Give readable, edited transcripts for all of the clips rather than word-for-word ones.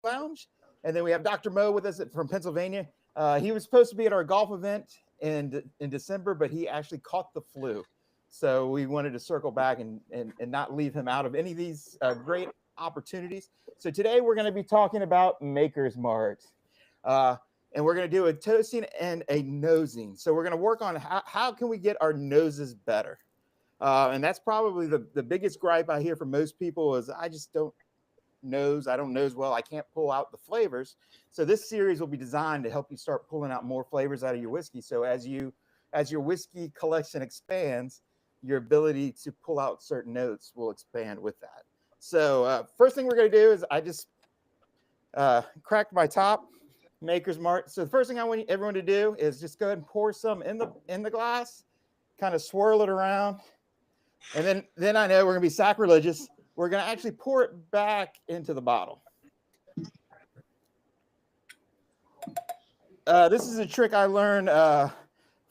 Lounge. And then we have Dr. Mo with us from Pennsylvania. He was supposed to be at our golf event in December, but he actually caught the flu. So we wanted to circle back and not leave him out of any of these great opportunities. So today we're going to be talking about Maker's Mart. And we're going to do a toasting and a nosing. So we're going to work on how can we get our noses better. And that's probably the biggest gripe I hear from most people is I just don't nose. I don't nose well. I can't pull out the flavors. So this series will be designed to help you start pulling out more flavors out of your whiskey. So as your whiskey collection expands, your ability to pull out certain notes will expand with that. So first thing we're going to do is I just cracked my top Maker's Mart. So the first thing I want everyone to do is just go ahead and pour some in the glass, kind of swirl it around. And then I know we're going to be sacrilegious. We're going to actually pour it back into the bottle. This is a trick I learned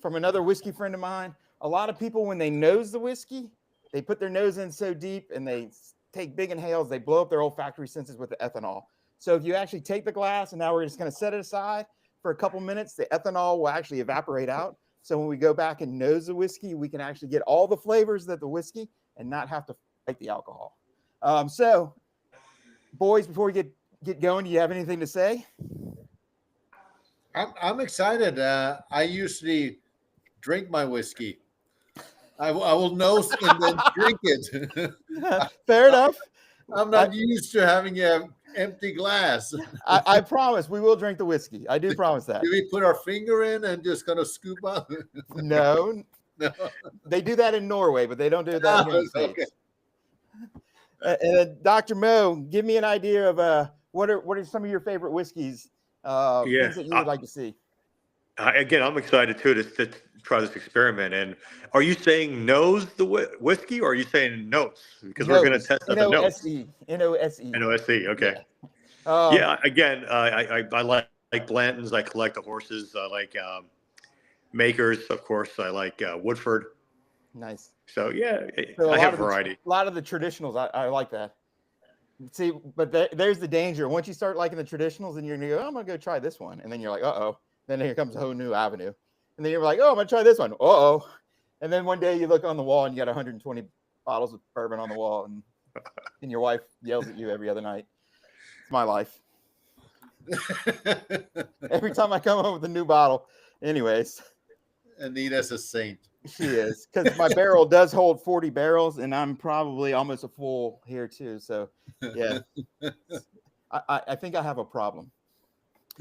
from another whiskey friend of mine. A lot of people, when they nose the whiskey, they put their nose in so deep and they take big inhales. They blow up their olfactory senses with the ethanol. So if you actually take the glass and now we're just going to set it aside for a couple minutes, the ethanol will actually evaporate out. So when we go back and nose the whiskey, we can actually get all the flavors that the whiskey and not have to fight the alcohol. So, boys, before we get going, do you have anything to say? I'm excited. I usually drink my whiskey. I will nose and then drink it. Fair enough. I'm not used to having an empty glass. I promise we will drink the whiskey. I do promise that. Do we put our finger in and just kind of scoop up? No. They do that in Norway, but they don't do that here in the States. Okay. And Dr. Mo, give me an idea of what are some of your favorite whiskeys, things that you would like to see. Again, I'm excited too to try this experiment. And are you saying nose the whiskey, or are you saying notes? Because we're going to test out the notes. N-O-S-E. N-O-S-E. Okay. Yeah. Again, I like Blanton's. I collect the horses. I like Makers, of course. I like Woodford. Nice. So I have variety. A lot of the traditionals, I like that. See, but there's the danger. Once you start liking the traditionals, and you're gonna go, I'm gonna go try this one, and then you're like, uh-oh. Then here comes a whole new avenue, and then you're like, oh, I'm gonna try this one. Uh-oh. And then one day you look on the wall and you got 120 bottles of bourbon on the wall, and your wife yells at you every other night. It's my life. Every time I come home with a new bottle. Anyways. Anita's a saint. She is, because my barrel does hold 40 barrels, and I'm probably almost a full here too. So, yeah, I think I have a problem.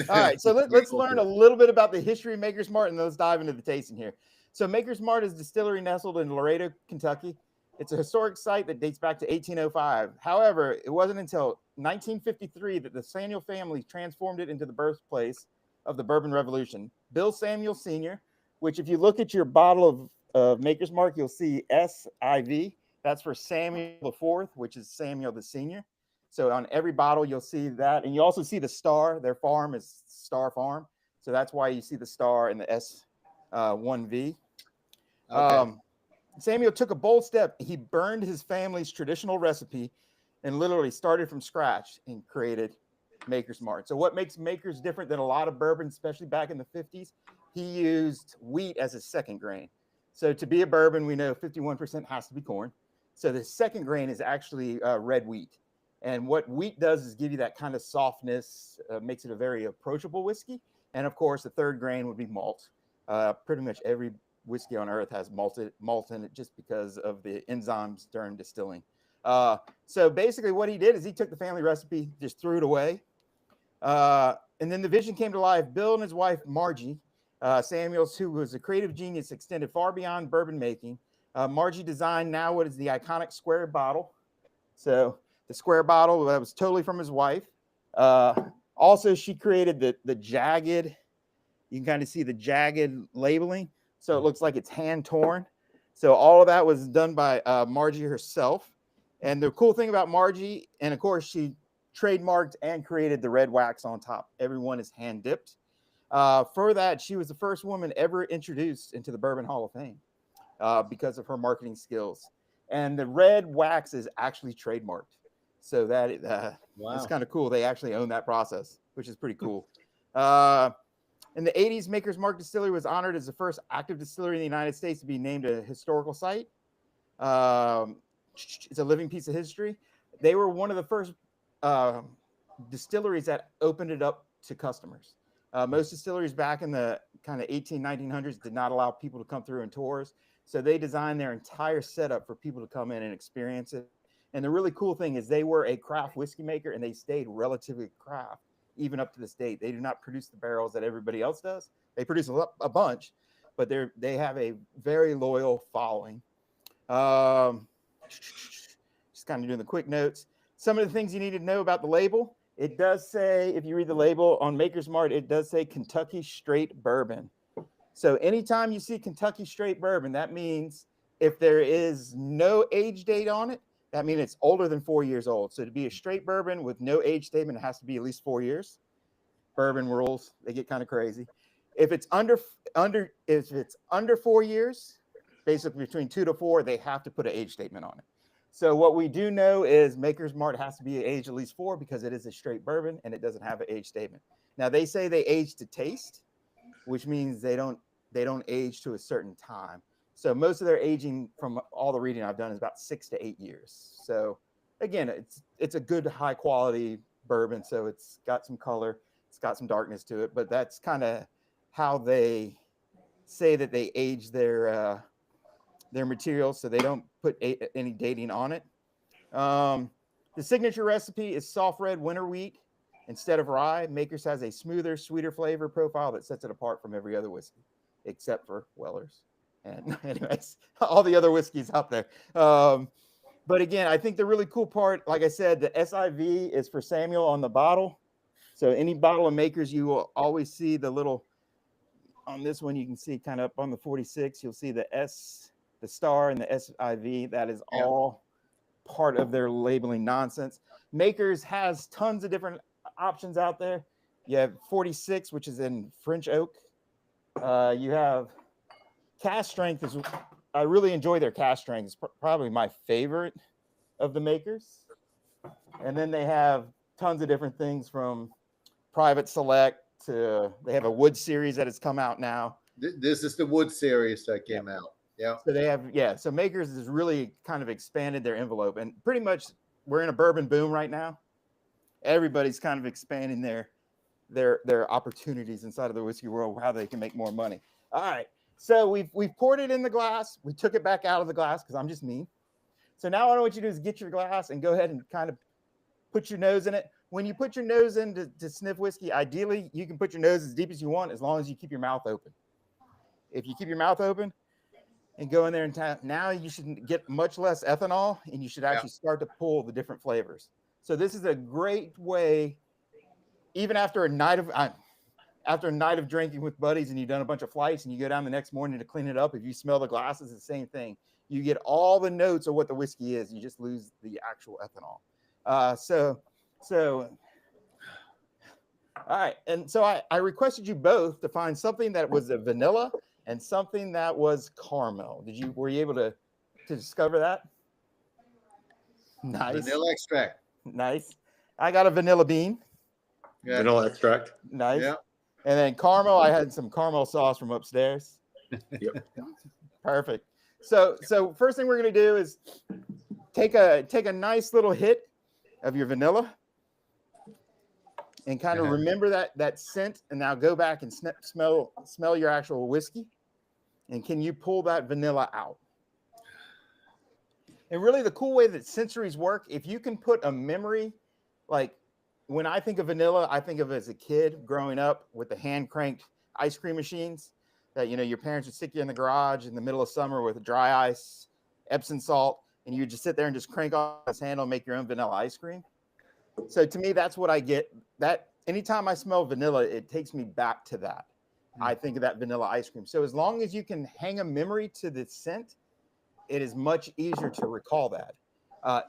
All right, so let's learn a little bit about the history of Maker's Mart, and let's dive into the tasting here. So, Maker's Mart is a distillery nestled in Loretto, Kentucky. It's a historic site that dates back to 1805. However, it wasn't until 1953 that the Samuel family transformed it into the birthplace of the Bourbon Revolution. Bill Samuel Sr., which if you look at your bottle of Maker's Mark, you'll see SIV. That's for Samuel the Fourth, which is Samuel the Senior. So on every bottle, you'll see that. And you also see the star. Their farm is Star Farm. So that's why you see the star and the S1V. Okay. Samuel took a bold step. He burned his family's traditional recipe and literally started from scratch and created Maker's Mart. So what makes Maker's different than a lot of bourbon, especially back in the 50s? He used wheat as a second grain. So to be a bourbon, we know 51% has to be corn. So the second grain is actually red wheat. And what wheat does is give you that kind of softness, makes it a very approachable whiskey. And of course, the third grain would be malt. Pretty much every whiskey on earth has malt in it just because of the enzymes during distilling. So basically what he did is he took the family recipe, just threw it away. And then the vision came to life. Bill and his wife, Margie Samuels, who was a creative genius, extended far beyond bourbon making. Margie designed now what is the iconic square bottle. So the square bottle that was totally from his wife. Also, she created the jagged, you can kind of see the jagged labeling. So it looks like it's hand torn. So all of that was done by Margie herself. And the cool thing about Margie, and of course, she trademarked and created the red wax on top. Everyone is hand dipped. For that, she was the first woman ever introduced into the Bourbon Hall of Fame because of her marketing skills. And the red wax is actually trademarked. So that Wow. that's kind of cool. They actually own that process, which is pretty cool. In the 80s, Maker's Mark Distillery was honored as the first active distillery in the United States to be named a historical site. It's a living piece of history. They were one of the first distilleries that opened it up to customers. Most distilleries back in the kind of 1900s did not allow people to come through in tours. So they designed their entire setup for people to come in and experience it. And the really cool thing is they were a craft whiskey maker, and they stayed relatively craft even up to this date. They do not produce the barrels that everybody else does. They produce a bunch, but they have a very loyal following. Just kind of doing the quick notes. Some of the things you need to know about the label. It does say, if you read the label on Maker's Mark, it does say Kentucky Straight Bourbon. So anytime you see Kentucky Straight Bourbon, that means if there is no age date on it, that means it's older than 4 years old. So to be a straight bourbon with no age statement, it has to be at least 4 years. Bourbon rules, they get kind of crazy. If it's under 4 years, basically between 2 to 4, they have to put an age statement on it. So what we do know is Maker's Mark has to be aged at least 4 because it is a straight bourbon and it doesn't have an age statement. Now they say they age to taste, which means they don't age to a certain time. So most of their aging, from all the reading I've done, is about 6 to 8 years. So again, it's a good high quality bourbon. So it's got some color, it's got some darkness to it, but that's kind of how they say that they age their materials. So they don't put any dating on it. The signature recipe is soft red winter wheat instead of rye. Maker's has a smoother, sweeter flavor profile that sets it apart from every other whiskey, except for Weller's. And anyways, all the other whiskeys out there. But again, I think the really cool part, like I said, the SIV is for Samuel on the bottle. So any bottle of Maker's, you will always see the little, on this one, you can see kind of up on the 46, you'll see the S, the star, and the SIV. That is all part of their labeling nonsense. Maker's has tons of different options out there. You have 46, which is in French oak. You have cast strength. I really enjoy their cast strength. It's probably my favorite of the Makers. And then they have tons of different things from private select to, they have a wood series that has come out now. This is the wood series that came out. Yeah. So they have, so Makers has really kind of expanded their envelope, and pretty much we're in a bourbon boom right now. Everybody's kind of expanding their opportunities inside of the whiskey world, how they can make more money. All right. So we've poured it in the glass. We took it back out of the glass because I'm just mean. So now what I want you to do is get your glass and go ahead and kind of put your nose in it. When you put your nose in to sniff whiskey, ideally you can put your nose as deep as you want, as long as you keep your mouth open. If you keep your mouth open and go in there and now you should get much less ethanol, and you should actually start to pull the different flavors. So this is a great way, even after a night of drinking with buddies and you've done a bunch of flights and you go down the next morning to clean it up, if you smell the glasses, it's the same thing. You get all the notes of what the whiskey is. You just lose the actual ethanol. So all right. And so I requested you both to find something that was a vanilla and something that was caramel. Were you able to discover that? Nice. Vanilla extract. Nice. I got a vanilla bean. Yeah. Vanilla extract. Nice. Yeah. And then caramel, I had some caramel sauce from upstairs. Yep. Perfect. So first thing we're going to do is take a nice little hit of your vanilla and kind of remember that scent, and now go back and smell your actual whiskey. And can you pull that vanilla out? And really the cool way that sensories work, if you can put a memory, like when I think of vanilla, I think of it as a kid growing up with the hand cranked ice cream machines that, your parents would stick you in the garage in the middle of summer with dry ice, Epsom salt, and you would just sit there and just crank off this handle and make your own vanilla ice cream. So to me, that's what I get. That anytime I smell vanilla, it takes me back to that. I think of that vanilla ice cream. So as long as you can hang a memory to the scent, it is much easier to recall that.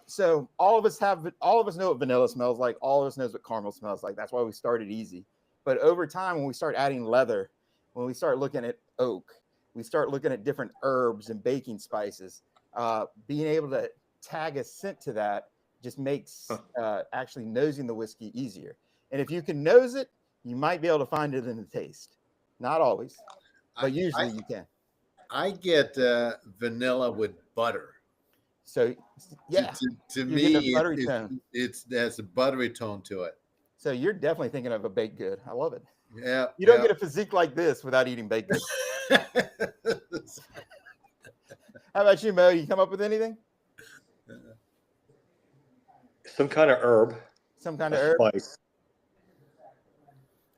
So all of us know what vanilla smells like. All of us knows what caramel smells like. That's why we started easy. But over time, when we start adding leather, when we start looking at oak, we start looking at different herbs and baking spices, being able to tag a scent to that just makes actually nosing the whiskey easier. And if you can nose it, you might be able to find it in the taste. Not always, but usually you can. I get vanilla with butter. So yeah, To you get me, a buttery tone. there's a buttery tone to it. So you're definitely thinking of a baked good. I love it. Yeah. You don't get a physique like this without eating baked goods. How about you, Mo? You come up with anything? Some kind of herb. Some kind of herb. Spice.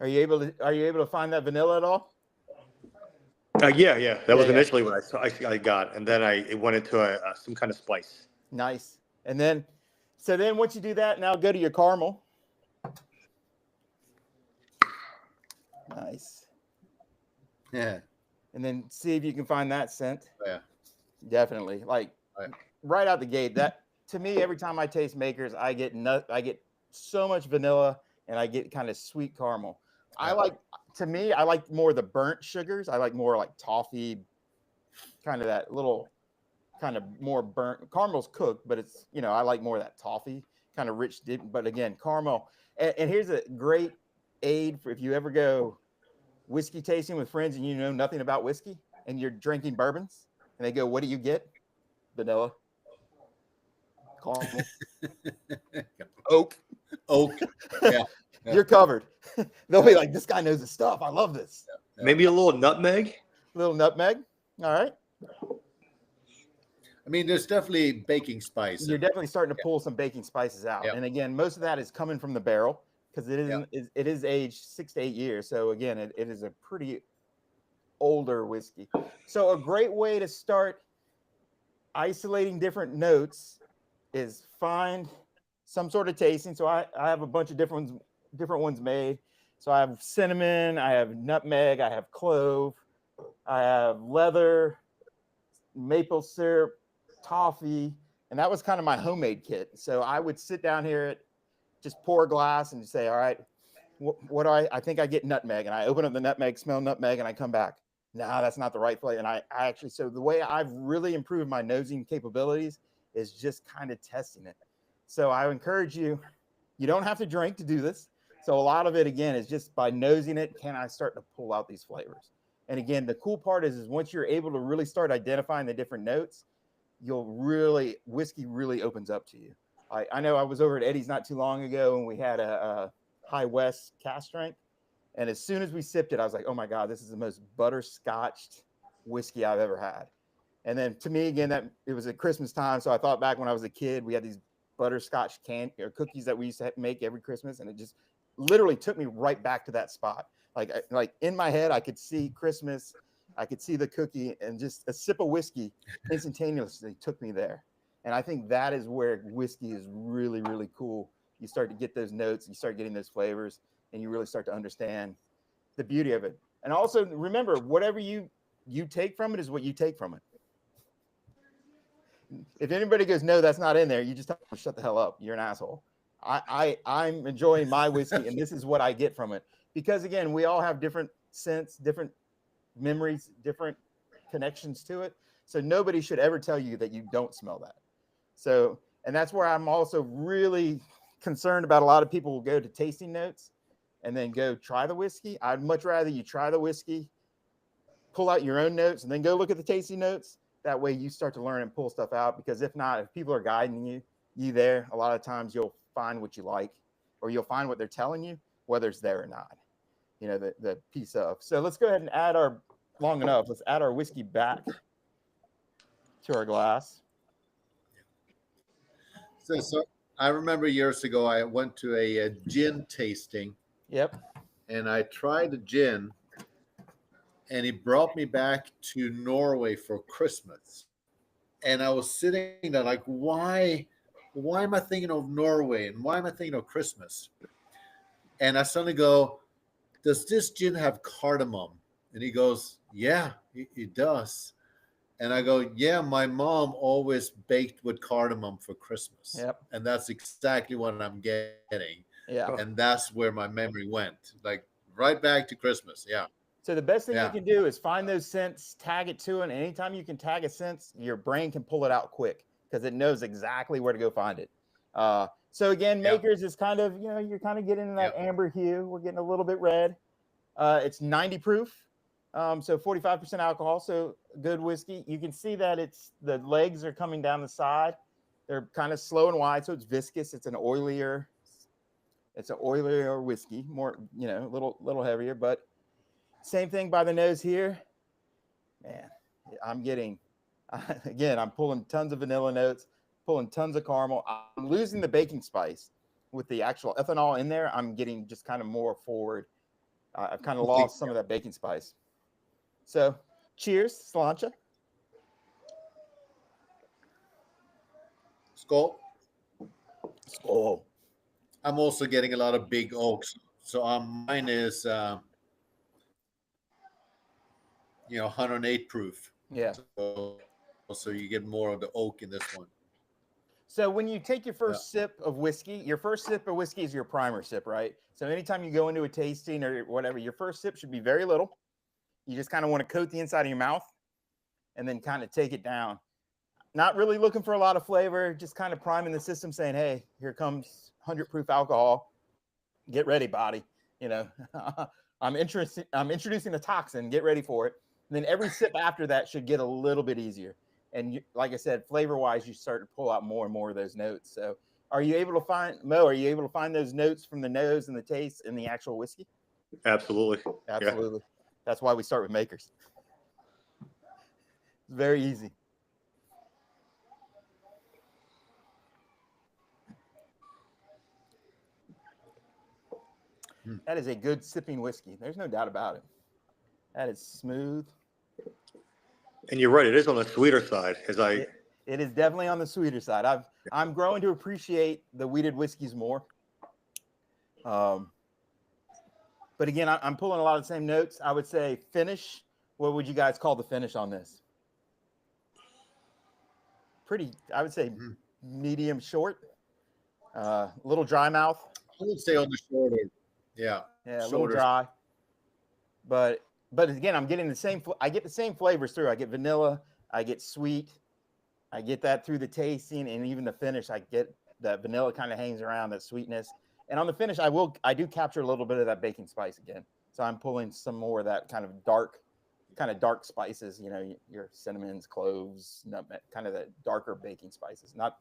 Are you able to find that vanilla at all? Yeah. That was initially what I got, and then it went into some kind of spice. Nice. And then, so then once you do that, now go to your caramel. Nice. Yeah. And then see if you can find that scent. Yeah. Definitely. Like right out the gate. That to me, every time I taste makers, I get so much vanilla and I get kind of sweet caramel. I like more the burnt sugars. I like more like toffee, kind of that little kind of more burnt. Caramel's cooked, but it's, I like more of that toffee kind of rich dip. But again, caramel. And here's a great aid for if you ever go whiskey tasting with friends and you know nothing about whiskey and you're drinking bourbons and they go, "What do you get?" Vanilla. Caramel. Oak. Yeah. You're covered. They'll be like, "This guy knows his stuff. I love this." Yeah. Maybe a little nutmeg. Little nutmeg. All right. I mean, there's definitely baking spice. You're definitely starting to pull some baking spices out. Yeah. And again, most of that is coming from the barrel because it is aged 6 to 8 years. So again, it is a pretty older whiskey. So a great way to start isolating different notes is find some sort of tasting. So I have a bunch of different ones made. So I have cinnamon, I have nutmeg, I have clove, I have leather, maple syrup, toffee, and that was kind of my homemade kit. So I would sit down here, just pour a glass and say, "All right, what do I think I get nutmeg?" And I open up the nutmeg, smell nutmeg, and I come back. No, that's not the right flavor. And I actually, so the way I've really improved my nosing capabilities is just kind of testing it. So I encourage you don't have to drink to do this. So a lot of it, again, is just by nosing it, can I start to pull out these flavors? And again, the cool part is once you're able to really start identifying the different notes, whiskey really opens up to you. I know I was over at Eddie's not too long ago and we had a High West cask strength. And as soon as we sipped it, I was like, "Oh my God, this is the most butterscotched whiskey I've ever had." And then to me, again, that it was at Christmas time. So I thought back when I was a kid, we had these butterscotch cookies that we used to make every Christmas. And it just literally took me right back to that spot. Like in my head, I could see Christmas, I could see the cookie, and just a sip of whiskey instantaneously took me there. And I think that is where whiskey is really, really cool. You start to get those notes, you start getting those flavors, and you really start to understand the beauty of it. And also remember, whatever you take from it is what you take from it. If anybody goes, "No, that's not in there," you just tell them, "Shut the hell up. You're an asshole." I'm enjoying my whiskey, and this is what I get from it. Because again, we all have different scents, different memories, different connections to it. So nobody should ever tell you that you don't smell that. So, and that's where I'm also really concerned about. A lot of people will go to tasting notes and then go try the whiskey. I'd much rather you try the whiskey, pull out your own notes, and then go look at the tasting notes. That way you start to learn and pull stuff out. Because if not, if people are guiding you there, a lot of times you'll find what you like, or you'll find what they're telling you, whether it's there or not. The piece of. So let's go ahead and let's add our whiskey back to our glass. So I remember years ago, I went to a gin tasting. Yep. And I tried the gin, and it brought me back to Norway for Christmas. And I was sitting there like, why am I thinking of Norway? And why am I thinking of Christmas? And I suddenly go, "Does this gin have cardamom?" And he goes, "Yeah, it does." And I go, "Yeah, my mom always baked with cardamom for Christmas." Yep. And that's exactly what I'm getting. Yeah. And that's where my memory went, like right back to Christmas. Yeah. So the best thing you can do is find those scents, tag it to it. And anytime you can tag a scent, your brain can pull it out quick because it knows exactly where to go find it. So again, Makers is kind of, you're kind of getting that amber hue. We're getting a little bit red. It's 90 proof. So 45% alcohol. So good whiskey. You can see that the legs are coming down the side. They're kind of slow and wide. So it's viscous. It's an oilier whiskey, more, a little heavier, but same thing by the nose here. Man, I'm pulling tons of vanilla notes, pulling tons of caramel. I'm losing the baking spice with the actual ethanol in there. I'm getting just kind of more forward. I've kind of lost some of that baking spice. So cheers, Sláinte. Skål. Skål. I'm also getting a lot of big oaks. So mine is, 108 proof. Yeah. So you get more of the oak in this one. So when you take your first sip of whiskey, your first sip of whiskey is your primer sip, right? So anytime you go into a tasting or whatever, your first sip should be very little. You just kind of want to coat the inside of your mouth and then kind of take it down. Not really looking for a lot of flavor, just kind of priming the system saying, hey, here comes 100 proof alcohol. Get ready, body. I'm introducing a toxin. Get ready for it. And then every sip after that should get a little bit easier. And like I said, flavor-wise, you start to pull out more and more of those notes. So are you able to find those notes from the nose and the taste in the actual whiskey? Absolutely. Absolutely. Yeah. That's why we start with Makers. It's very easy. That is a good sipping whiskey. There's no doubt about it. That is smooth. And you're right. It is on the sweeter side. It is definitely on the sweeter side. I'm growing to appreciate the wheated whiskeys more. But again, I'm pulling a lot of the same notes. I would say finish. What would you guys call the finish on this? I would say medium short. Little dry mouth. I would say on the shorter. Yeah. Yeah, a little dry. But again, I'm getting I get the same flavors through. I get vanilla, I get sweet, I get that through the tasting, and even the finish, I get that vanilla kind of hangs around, that sweetness. And on the finish, I do capture a little bit of that baking spice again. So I'm pulling some more of that kind of dark spices, your cinnamons, cloves, nutmeg, kind of the darker baking spices, not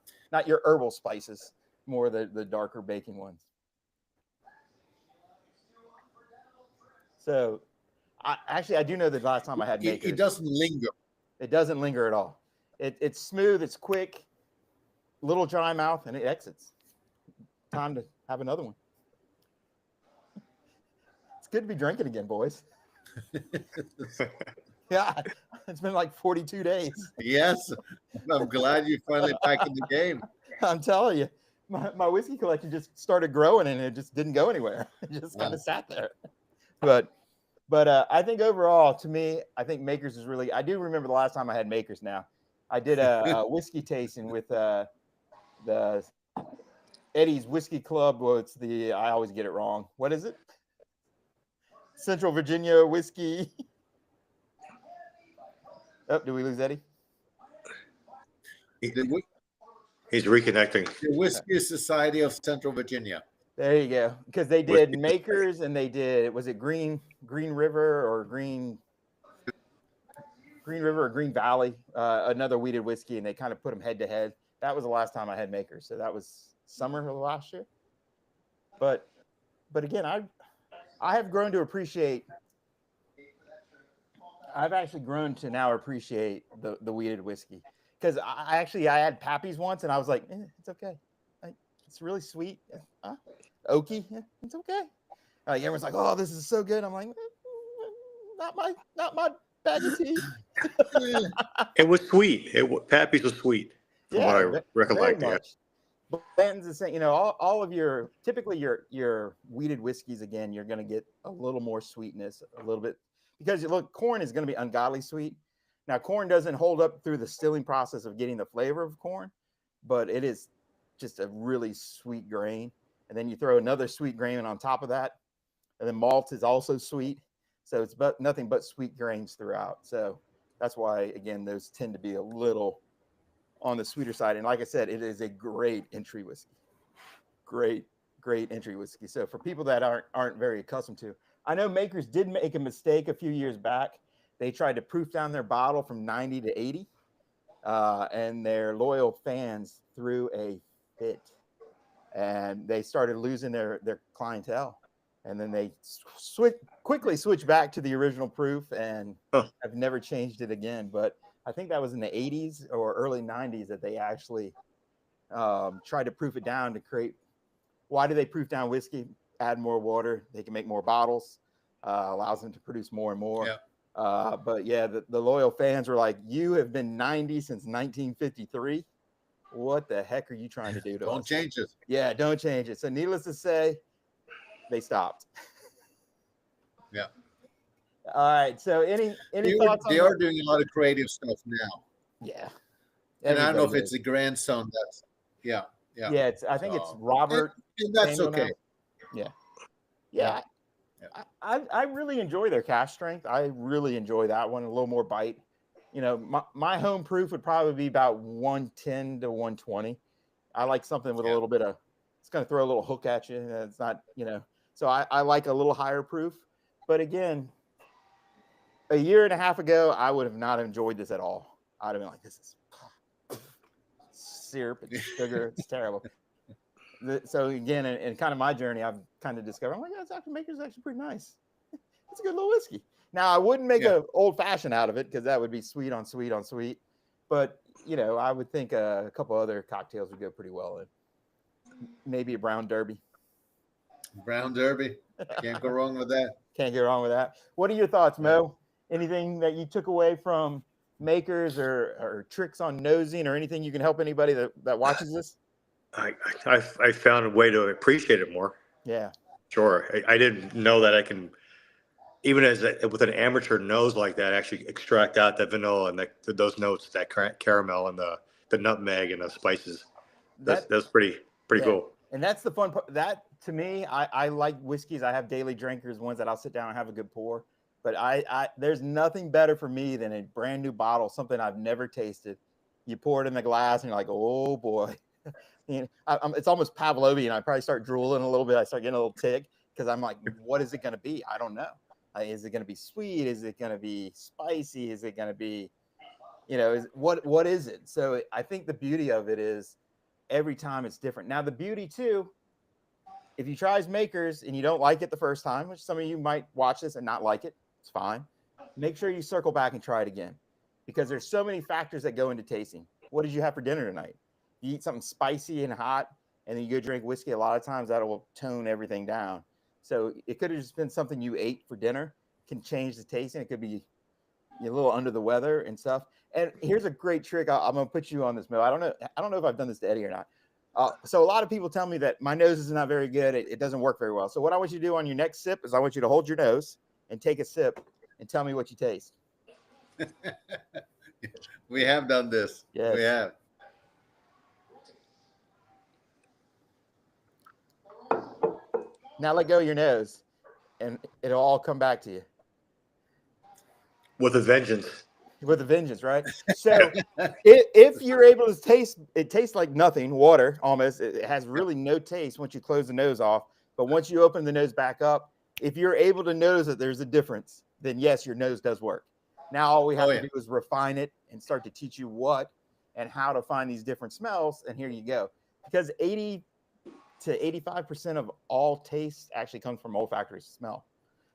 your herbal spices, more the darker baking ones. So I do know the last time I had Makers. It doesn't linger. It doesn't linger at all. It's smooth, it's quick, little dry mouth, and it exits. Time to have another one. It's good to be drinking again, boys. Yeah, it's been like 42 days. Yes, I'm glad you're finally back in the game. I'm telling you, my whiskey collection just started growing and it just didn't go anywhere. It just kind of sat there. But I think overall, to me, I think Makers is really. I do remember the last time I had Makers. Now, I did a whiskey tasting with the Eddie's Whiskey Club. Well, I always get it wrong. What is it? Central Virginia whiskey. Oh, did we lose Eddie? He's reconnecting. The Whiskey Society of Central Virginia. There you go. Because they did Makers and they did, was it Green River or Green River or Green Valley, another wheated whiskey, and they kind of put them head to head. That was the last time I had Makers. So that was summer of last year. But again, I have grown to appreciate. I've actually grown to now appreciate the wheated whiskey, because I had Pappy's once and I was like, it's okay. It's really sweet. Oaky. It's okay. Everyone's like, oh, this is so good. I'm like, not my bag of tea. It was sweet. Pappy's was sweet. From what I recollect. Yeah. But Blanton's the same. All of typically your wheated whiskeys, again, you're going to get a little more sweetness, a little bit, because look, corn is going to be ungodly sweet. Now, corn doesn't hold up through the stilling process of getting the flavor of corn, but it is just a really sweet grain. And then you throw another sweet grain on top of that, and then malt is also sweet. So it's nothing but sweet grains throughout. So that's why, again, those tend to be a little on the sweeter side. And like I said, it is a great entry whiskey. great entry whiskey. So for people that aren't very accustomed to, I know makers did make a mistake a few years back. They tried to proof down their bottle from 90 to 80, and their loyal fans threw a fit, and they started losing their clientele. And then they quickly switched back to the original proof and have never changed it again. But I think that was in the 80s or early 90s that they actually tried to proof it down to create. Why do they proof down whiskey? Add more water. They can make more bottles. Allows them to produce more and more. Yeah. But yeah, the loyal fans were like, you have been 90 since 1953. What the heck are you trying to do to us? Don't change it. Yeah, don't change it. So needless to say, they stopped. Yeah. All right. So any thoughts? They are doing a lot of creative stuff now. Yeah. And I don't know if it's the grandson that's yeah. I think it's Robert. And that's Samuel okay. Now. Yeah. I really enjoy their cask strength. I really enjoy that one. A little more bite. You know, my home proof would probably be about 110 to 120. I like something with a little bit of, it's going to throw a little hook at you. It's not, so I like a little higher proof. But again, a year and a half ago, I would have not enjoyed this at all. I'd have been like, this is syrup, it's sugar, it's terrible. So again, in kind of my journey, I've kind of discovered, oh my God, Dr. Maker's actually pretty nice. It's a good little whiskey. Now, I wouldn't make an old fashioned out of it because that would be sweet on sweet on sweet. But, I would think a couple other cocktails would go pretty well in. Maybe a brown derby. Brown derby. Can't go wrong with that. Can't go wrong with that. What are your thoughts, Mo? Anything that you took away from Makers or tricks on nosing or anything you can help anybody that watches this? I found a way to appreciate it more. Yeah. Sure. I didn't know that I can, even with an amateur nose like that, actually extract out that vanilla and those notes, that caramel and the nutmeg and the spices. That's pretty cool. And that's the fun part. That to me, I like whiskeys. I have daily drinkers, ones that I'll sit down and have a good pour. But there's nothing better for me than a brand new bottle, something I've never tasted. You pour it in the glass and you're like, oh boy. It's almost Pavlovian. I probably start drooling a little bit. I start getting a little tick because I'm like, what is it going to be? I don't know. Is it going to be sweet? Is it going to be spicy? Is it going to be, what is it? So I think the beauty of it is every time it's different. Now the beauty too, if you try Makers and you don't like it the first time, which some of you might watch this and not like it, it's fine. Make sure you circle back and try it again because there's so many factors that go into tasting. What did you have for dinner tonight? You eat something spicy and hot, and then you go drink whiskey. A lot of times that will tone everything down. So it could have just been something you ate for dinner, can change the tasting. It could be a little under the weather and stuff. And here's a great trick. I'm going to put you on this, Mo. I don't know if I've done this to Eddie or not. So a lot of people tell me that my nose is not very good. It doesn't work very well. So what I want you to do on your next sip is I want you to hold your nose and take a sip and tell me what you taste. We have done this. Yes. We have. Now let go of your nose, and it'll all come back to you. With a vengeance. With a vengeance, right? So if you're able to taste, it tastes like nothing, water almost. It has really no taste once you close the nose off. But once you open the nose back up, if you're able to notice that there's a difference, then yes, your nose does work. Now all we have to do is refine it and start to teach you what and how to find these different smells. And here you go. Because 80 to 85% of all taste actually comes from olfactory smell.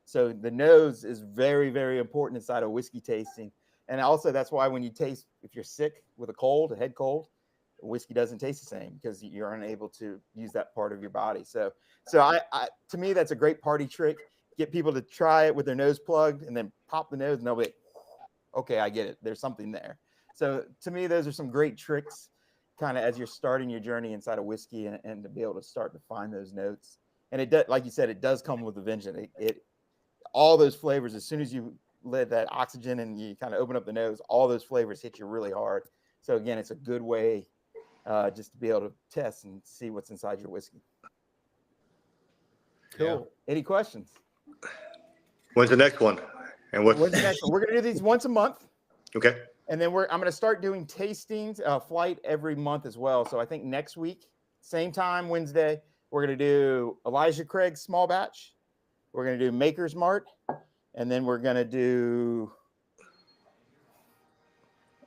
So the nose is very, very important inside of whiskey tasting. And also that's why when you taste, if you're sick with a head cold, whiskey doesn't taste the same because you're unable to use that part of your body. So I to me, that's a great party trick. Get people to try it with their nose plugged and then pop the nose and they'll be like, okay, I get it. There's something there. So to me, those are some great tricks kind of as you're starting your journey inside of whiskey and to be able to start to find those notes. And it does, like you said, it does come with a vengeance. All those flavors, as soon as you let that oxygen and you kind of open up the nose, all those flavors hit you really hard. So again, it's a good way just to be able to test and see what's inside your whiskey. Cool. Yeah. Any questions? When's the next one? And when's the next one? We're going to do these once a month. Okay. And then I'm going to start doing tastings, flight every month as well. So I think next week, same time, Wednesday, We're going to do Elijah Craig small batch. We're going to do Maker's Mart. And then we're going to do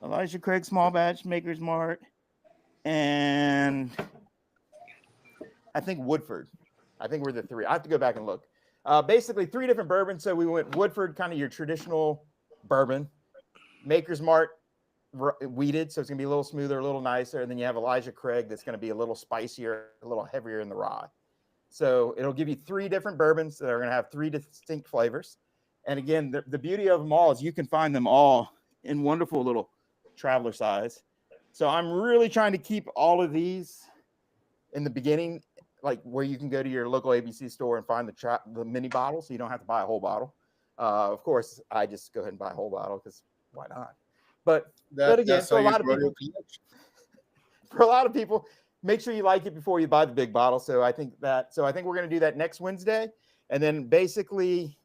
Elijah Craig small batch, Maker's Mart, and I think Woodford. I think we're the three. I have to go back and look. Basically, 3 different bourbons. So we went Woodford, kind of your traditional bourbon. Maker's Mart, weeded, so it's going to be a little smoother, a little nicer. And then you have Elijah Craig that's going to be a little spicier, a little heavier in the rye. So it'll give you 3 different bourbons that are going to have 3 distinct flavors. And again, the beauty of them all is you can find them all in wonderful little traveler size. So I'm really trying to keep all of these in the beginning, like where you can go to your local ABC store and find the mini bottle, so you don't have to buy a whole bottle. Of course, I just go ahead and buy a whole bottle because why not? But again, for a lot of people, make sure you like it before you buy the big bottle. So I think we're going to do that next Wednesday. And then basically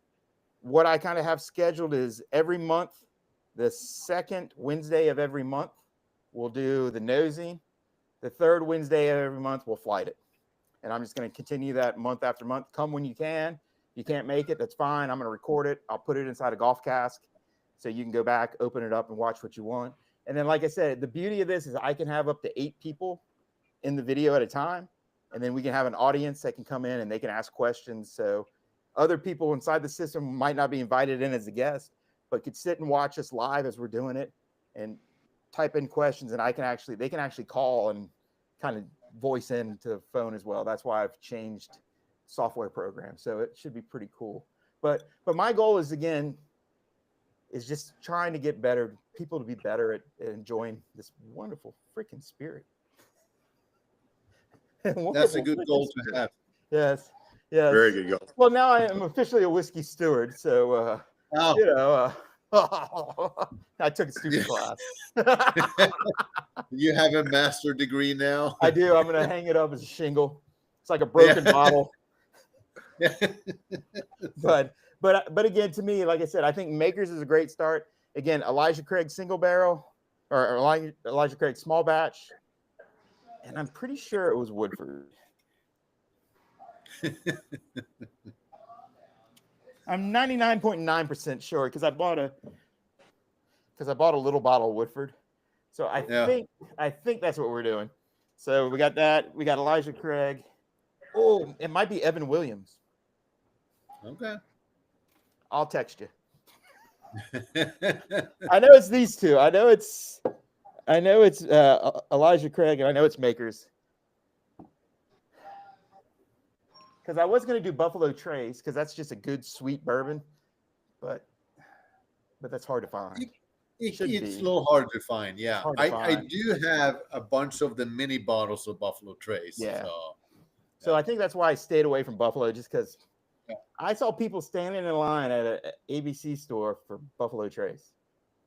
what I kind of have scheduled is every month, the second Wednesday of every month, we'll do the nosing. The third Wednesday of every month, we'll flight it. And I'm just going to continue that month after month. Come when you can. If you can't make it, that's fine. I'm going to record it. I'll put it inside a GolfCast so you can go back, open it up, and watch what you want. And then, like I said, the beauty of this is I can have up to 8 people in the video at a time. And then we can have an audience that can come in and they can ask questions. So other people inside the system might not be invited in as a guest, but could sit and watch us live as we're doing it and type in questions. And they can actually call and kind of voice into the phone as well. That's why I've changed software programs. So it should be pretty cool. But my goal is, again, is just trying to get people to be better at enjoying this wonderful freaking spirit. That's a good goal to have. Yes. Very good goal. Well, now I am officially a whiskey steward. So, I took a stupid class. You have a master degree now? I do. I'm going to hang it up as a shingle. It's like a broken bottle. But again, to me, like I said, I think Makers is a great start. Again, Elijah Craig single barrel or Elijah Craig small batch. And I'm pretty sure it was Woodford. I'm 99.9% sure because I bought a little bottle of Woodford. So I think that's what we're doing. So we got that. We got Elijah Craig. Oh, it might be Evan Williams. Okay. I'll text you. I know it's these two. I know it's Elijah Craig, and I know it's Makers. Because I was going to do Buffalo Trace because that's just a good sweet bourbon, but that's hard to find. It's a little hard to find. Yeah, I do have a bunch of the mini bottles of Buffalo Trace. Yeah. So I think that's why I stayed away from Buffalo, just because I saw people standing in line at an ABC store for Buffalo Trace.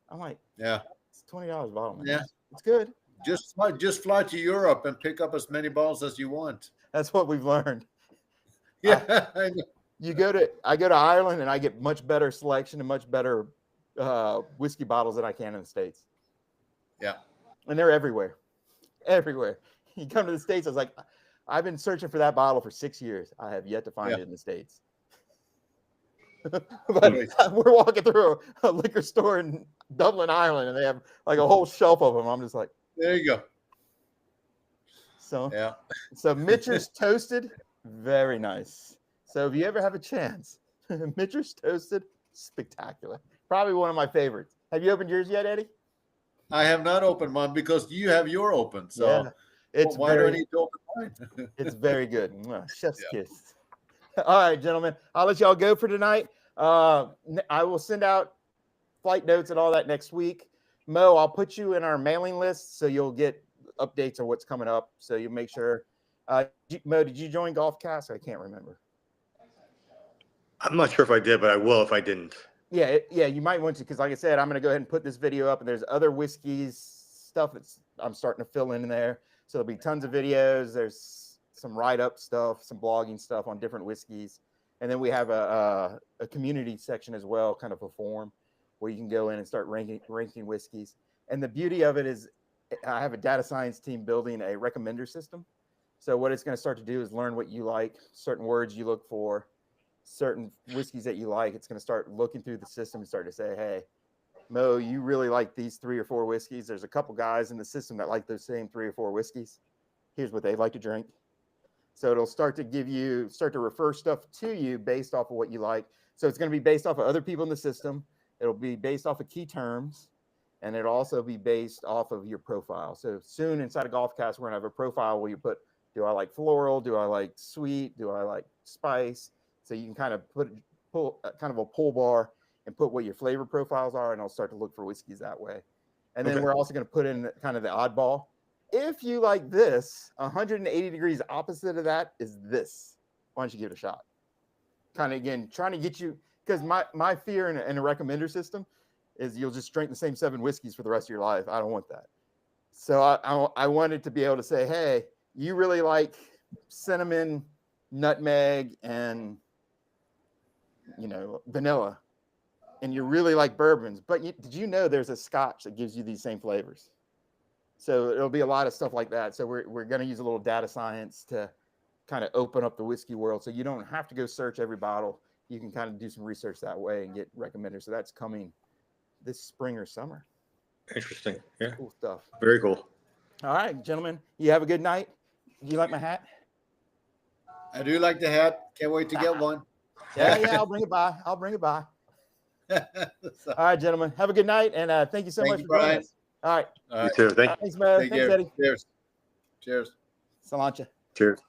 I'm like, it's $20 a bottle, man. Yeah, it's good. Just fly to Europe and pick up as many bottles as you want. That's what we've learned. Yeah, I go to Ireland and I get much better selection and much better whiskey bottles than I can in the States. Yeah, and they're everywhere. You come to the States, I was like, I've been searching for that bottle for 6 years. I have yet to find it in the States. But we're walking through a liquor store in Dublin, Ireland, and they have like a whole shelf of them. I'm just like, there you go. So Mitcher's Toasted, very nice. So if you ever have a chance, Mitcher's Toasted, spectacular. Probably one of my favorites. Have you opened yours yet, Eddie? I have not opened mine because you have your open. So why do I need to open mine? It's very good. Chef's kiss. All right, gentlemen. I'll let y'all go for tonight. I will send out flight notes and all that next week. Mo, I'll put you in our mailing list so you'll get updates on what's coming up. So you'll make sure. Mo, did you join GolfCast? I can't remember. I'm not sure if I did, but I will if I didn't. Yeah, you might want to, because like I said, I'm going to go ahead and put this video up, and there's other whiskeys stuff that's I'm starting to fill in there. So there'll be tons of videos. There's some write-up stuff, some blogging stuff on different whiskeys. And then we have a community section as well, kind of a forum where you can go in and start ranking whiskeys. And the beauty of it is I have a data science team building a recommender system. So what it's going to start to do is learn what you like, certain words you look for, certain whiskeys that you like. It's going to start looking through the system and start to say, hey, Mo, you really like these 3 or 4 whiskeys. There's a couple guys in the system that like those same 3 or 4 whiskeys. Here's what they like to drink. So it'll start to refer stuff to you based off of what you like. So it's going to be based off of other people in the system. It'll be based off of key terms, and it'll also be based off of your profile. So soon inside of GolfCast, we're going to have a profile where you put, do I like floral? Do I like sweet? Do I like spice? So you can kind of pull kind of a pull bar and put what your flavor profiles are, and I'll start to look for whiskeys that way. And then we're also going to put in kind of the oddball. If you like this, 180 degrees opposite of that is this. Why don't you give it a shot? Kind of, again, trying to get you, because my fear in a recommender system is you'll just drink the same 7 whiskeys for the rest of your life. I don't want that. So I wanted to be able to say, hey, you really like cinnamon, nutmeg, and, vanilla. And you really like bourbons. But did you know there's a scotch that gives you these same flavors? So it'll be a lot of stuff like that. So we're going to use a little data science to kind of open up the whiskey world. So you don't have to go search every bottle. You can kind of do some research that way and get recommenders. So that's coming this spring or summer. Interesting. Yeah. Cool stuff. Very cool. All right, gentlemen. You have a good night. Do you like my hat? I do like the hat. Can't wait to get one. Yeah. I'll bring it by. All right, gentlemen. Have a good night. And thank you so much for joining us. All right. You too. Thanks, man. Thanks, Eddie. Cheers. Salancha. Cheers.